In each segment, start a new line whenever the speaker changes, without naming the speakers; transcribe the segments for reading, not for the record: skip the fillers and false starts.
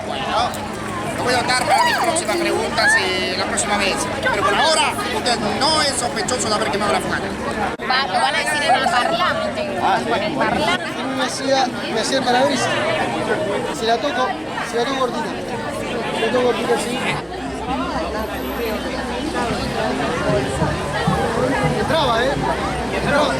Bueno, lo voy a anotar para mis próximas preguntas la próxima vez. Pero por ahora, usted no es sospechoso de haber quemado la fogata.
Lo van a decir en el parlamento. Con el parlamento.
Me hacía el parabrisas. Se la toco gordita. Se la toco gordita así. Entraba, entraba.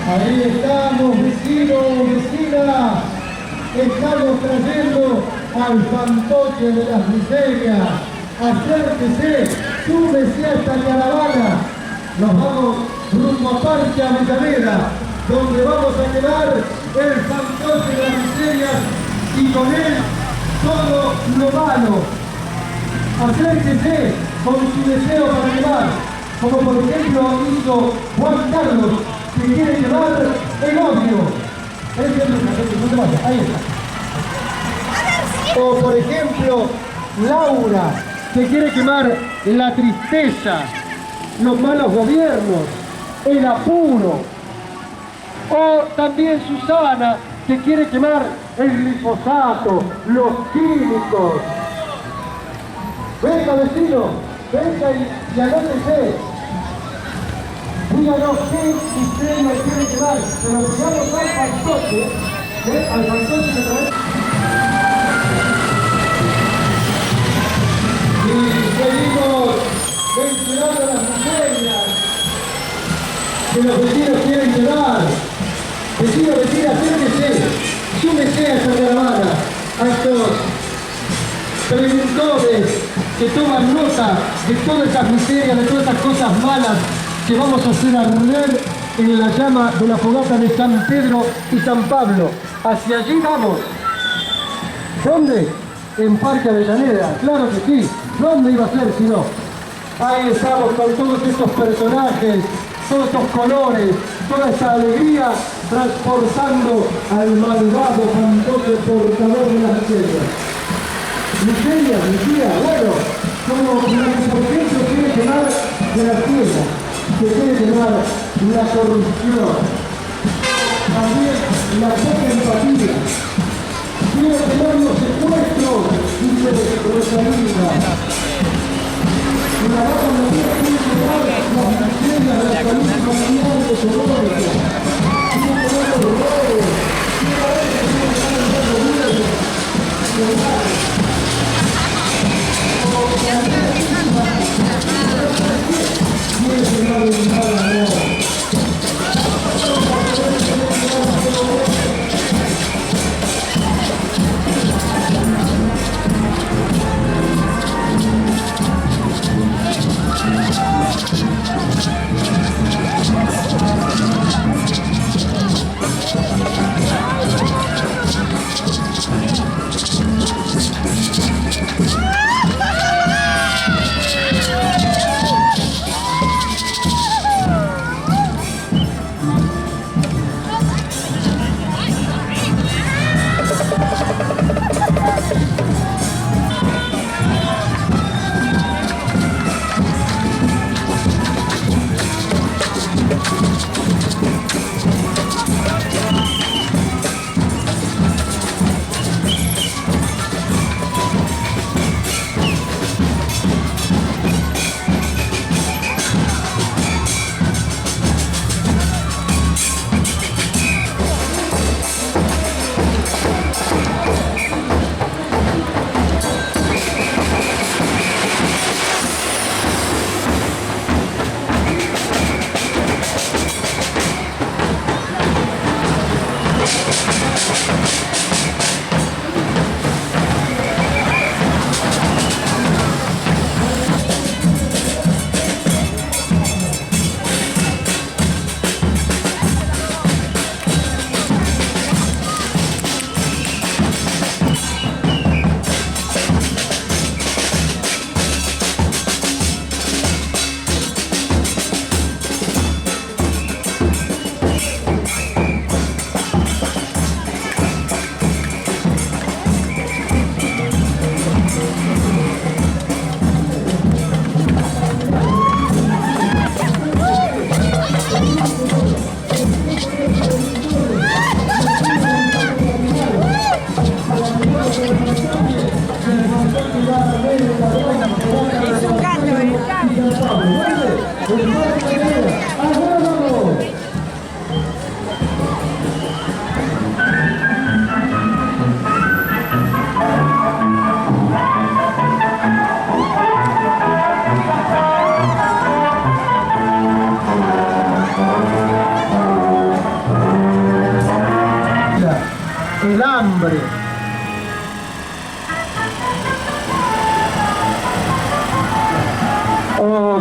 Ahí estamos, vecinos, vecinas. Estamos trayendo al fantoche de las miserias. Acérquese, súbese a esta caravana. Nos vamos rumbo a Parque Avellaneda, donde vamos a quemar el fantoche de las miserias y con él todo lo malo. Acérquese con su deseo para quemar, como por ejemplo hizo Juan Carlos, que quiere quemar el odio. No te vayas, ahí está. O por ejemplo, Laura, que quiere quemar la tristeza, los malos gobiernos, el apuro. O también Susana, que quiere quemar el glifosato, los químicos. Venga, vecino, venga y anótese. Díganos qué misterio quiere quemar, pero digamos al fantoche, al fantoche que trae. Y seguimos mencionando las miserias que los vecinos quieren quemar. Vecino, vecina, acérquese, súmese a esta caravana, a estos preguntores que toman nota de todas estas miserias, de todas estas cosas malas que vamos a hacer arder en la llama de la fogata de San Pedro y San Pablo. Hacia allí vamos. ¿Dónde? En Parque Avellaneda, claro que sí. ¿Dónde iba a ser si no? Ahí estamos con todos estos personajes, todos estos colores, toda esta alegría, transportando al malvado fantoche portador de las miserias. Miseria, bueno, como por ejemplo quiere quemar de la tierra, que quiere quemar la corrupción, también la poca empatía, quiere quemar los secuestros, dice Rosalina. La baja mayoría quiere quemar las miserias de la salud familiar y económica, quiere quemar los robos,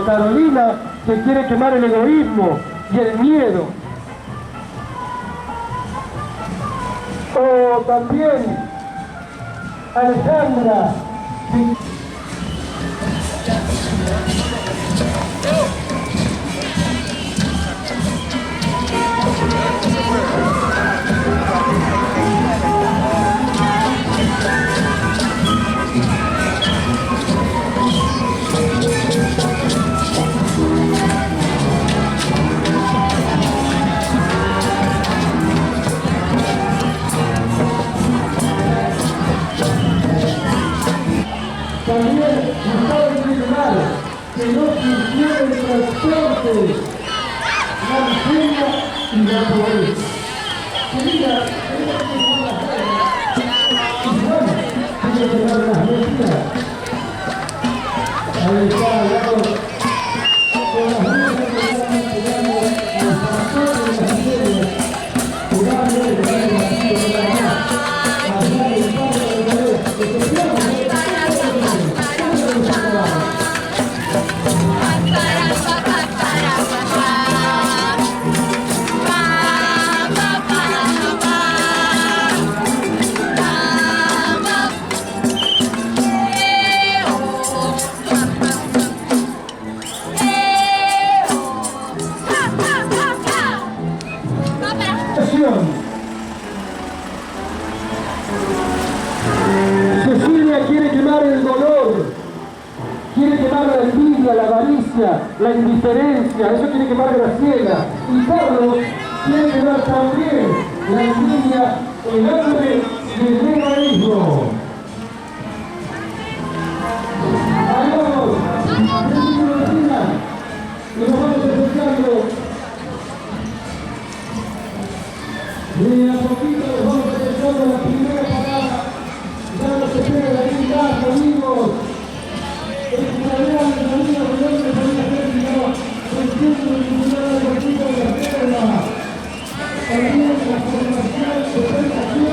Carolina, que quiere quemar el egoísmo y el miedo. O también Alejandra. También Gustavo Tribunal, que no funciona el transporte, la miseria y la pobreza. Querida, tiene que dar las medidas. Ahí está, con las medidas que están pegando al transporte de la miseria, jugando el partido de la mano, allá el padre de la vez, que se llama. Cecilia quiere quemar el dolor, quiere quemar la envidia, la avaricia, la indiferencia, eso quiere quemar Graciela. Y Carlos quiere quemar también la envidia, el hambre y el egoísmo. Ahí vamos, y nos vamos acercando. Y a poquito les vamos acercando la primera parada. Ya nos espera la linda, amigos. El italiano, el camino de donde podría ser, sino el centro de cultural de la Chica de la Tierra. También la formación de presentación de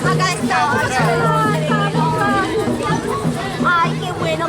Acá está. Ay, qué bueno.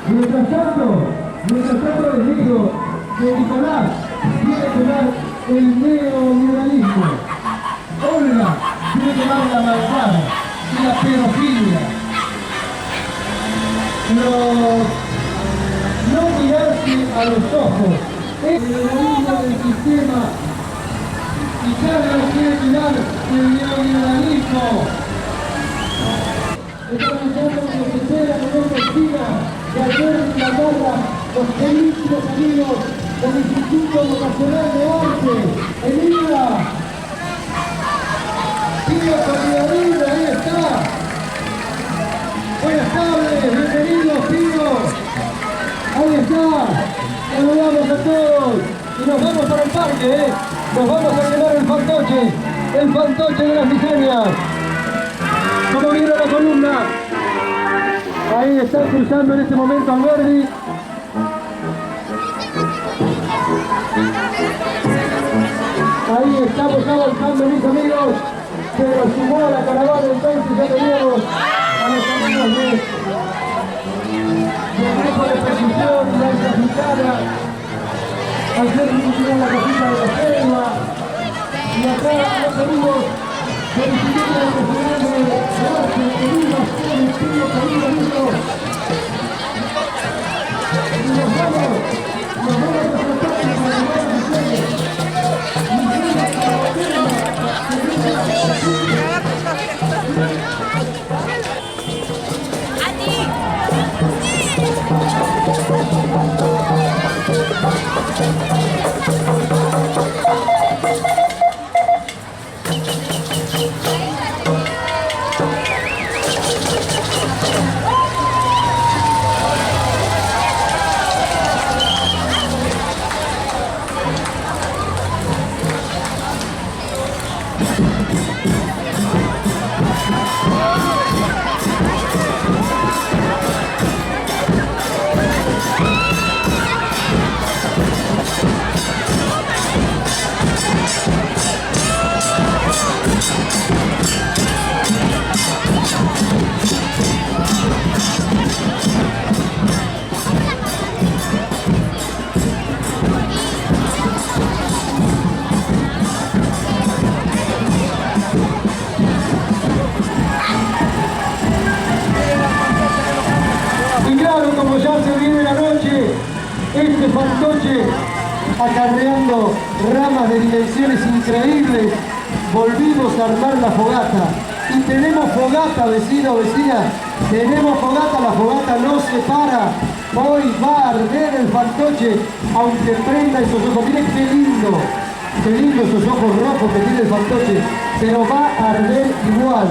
Mientras tanto les digo que Nicolás quiere tomar el neoliberalismo, Olga quiere tomar la maldad y la pedofilia, no mirarse a los ojos, es el neoliberalismo del sistema y Carlos quiere mirar el neoliberalismo. Estamos hablando de que se espera con esta esquina de ayer en la barra los queridísimos amigos del Instituto Nacional de Arte, Elida. Pío Corriadilla, ahí está. Buenas tardes, bienvenidos, Pío. Ahí está. Saludamos a todos y nos vamos para el parque, Nos vamos a llevar el fantoche de las miserias. Como vieron la columna, ahí está cruzando en este momento Alberdi. Ahí estamos avanzando, mis amigos, pero sumó a la caravana, entonces ya tenemos a los amigos del grupo de percusión, la Isla Gitana, al ser la cosita de la selva, y acá los amigos del Instituto Nacional de Arte, el Estudio Camilo Lindo. Y nos vamos a presentar con la este fantoche acarreando ramas de dimensiones increíbles, volvimos a armar la fogata. Y tenemos fogata, vecino, vecina, tenemos fogata, la fogata no se para. Hoy va a arder el fantoche, aunque prenda esos ojos. Miren qué lindo esos ojos rojos que tiene el fantoche, pero va a arder igual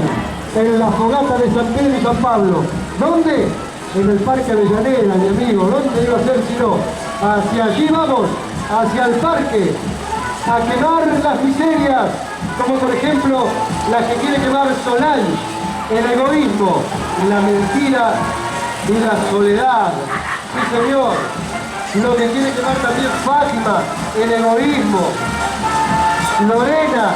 en la fogata de San Pedro y San Pablo. ¿Dónde? En el Parque Avellaneda, mi amigo. ¿Dónde iba a ser si no? Hacia allí vamos, hacia el parque, a quemar las miserias, como por ejemplo la que quiere quemar Solange, el egoísmo, la mentira y la soledad. Sí, señor. Lo que quiere quemar también Fátima, el egoísmo. Lorena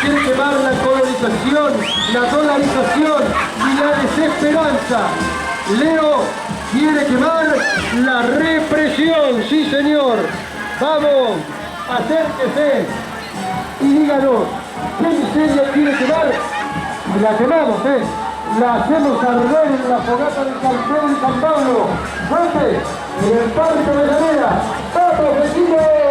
quiere quemar la colonización, la dolarización y la desesperanza. Leo quiere quemar la represión, sí señor. Vamos, acérquese y díganos, ¿qué miseria quiere quemar? Y la quemamos, la hacemos arder en la fogata de San Pedro y San Pablo. ¿Dónde? En el Parque de Avellaneda. ¡Vamos, vecinos!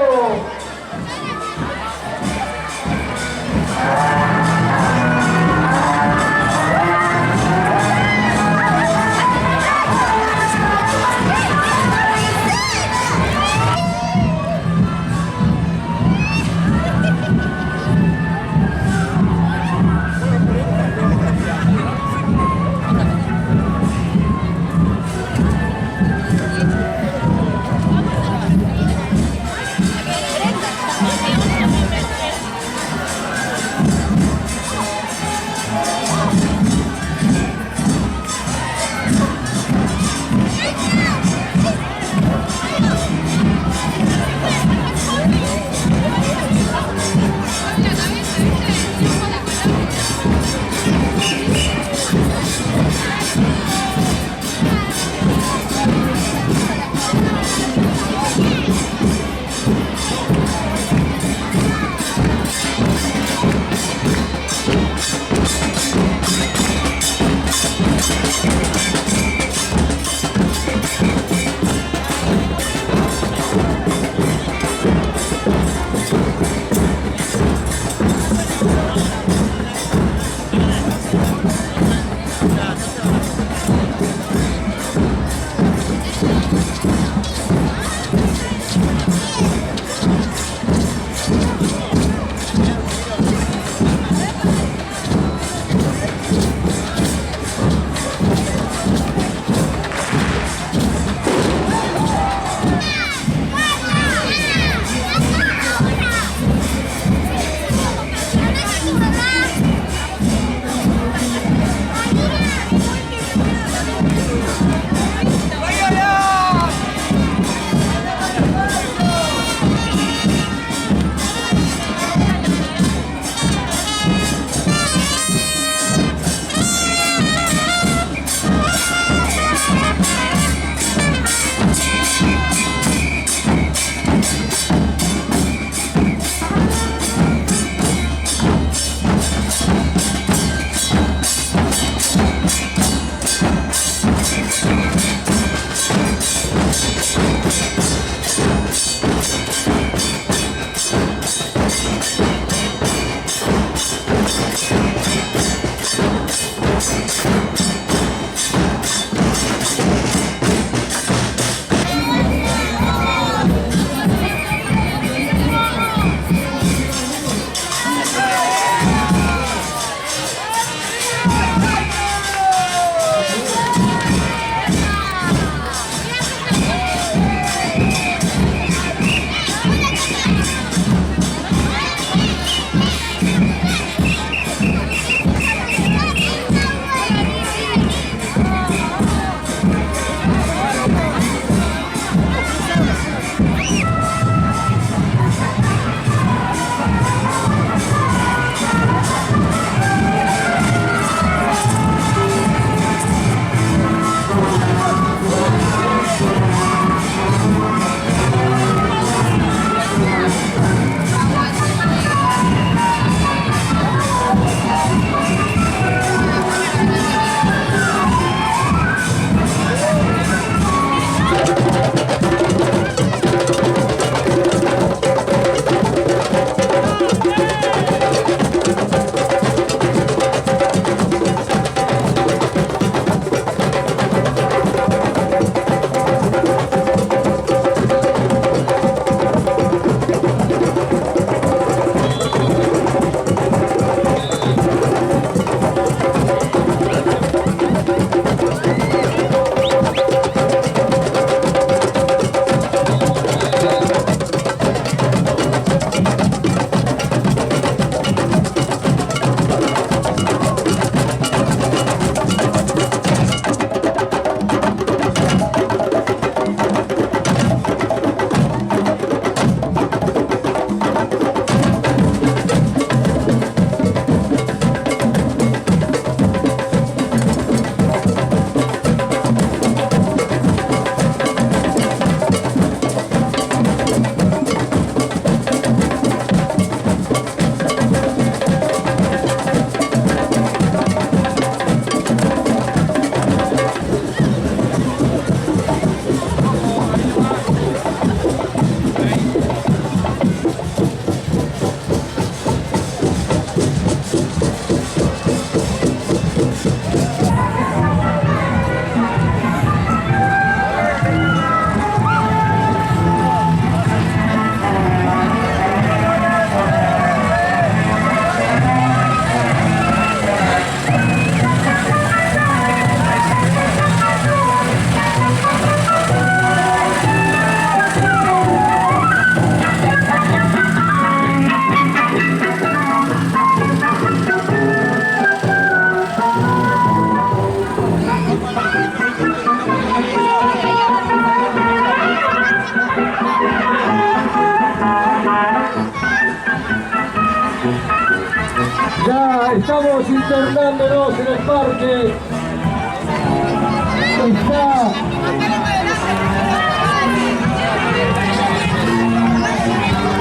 Estamos internándonos en el parque.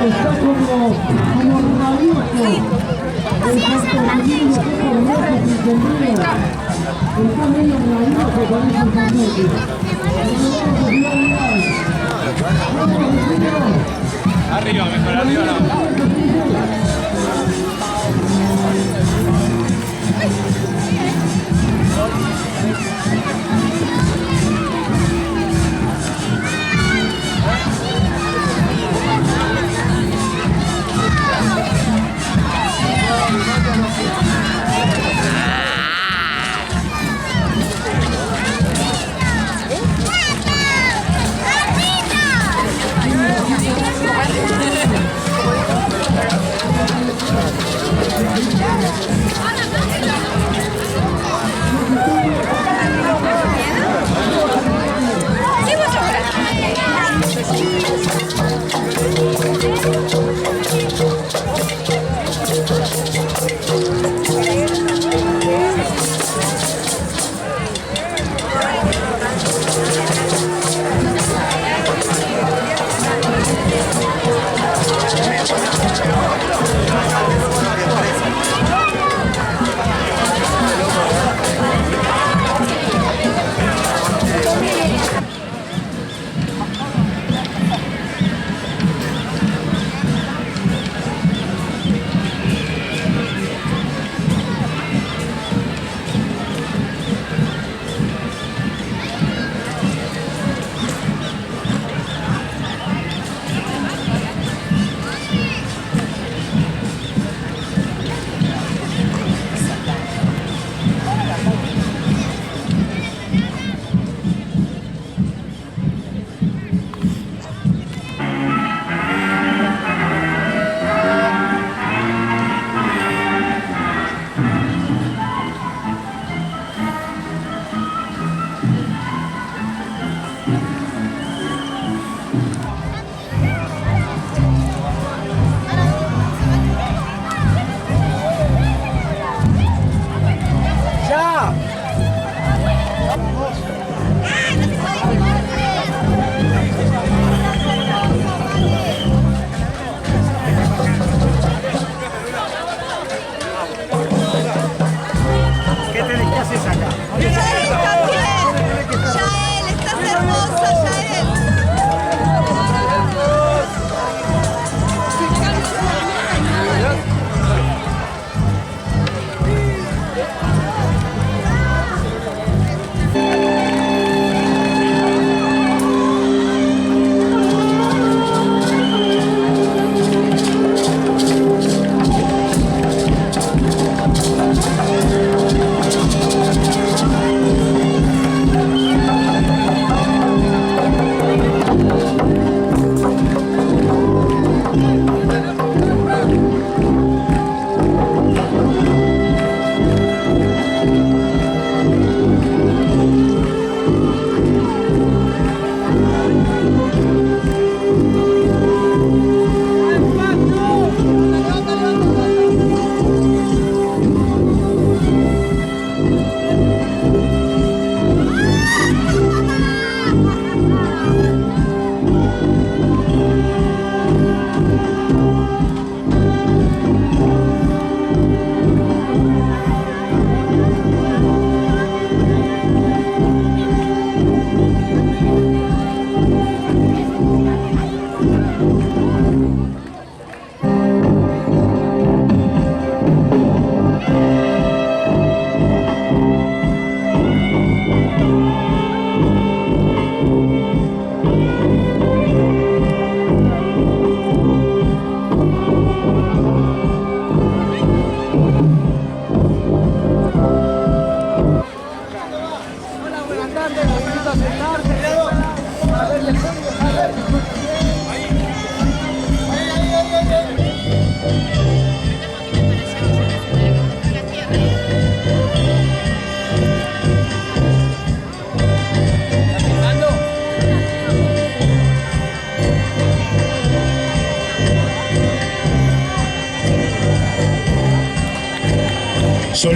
Está como rabioso. Está medio rabioso con esos carnetes.
Arriba, mejor arriba no.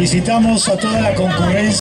Felicitamos a toda la concurrencia.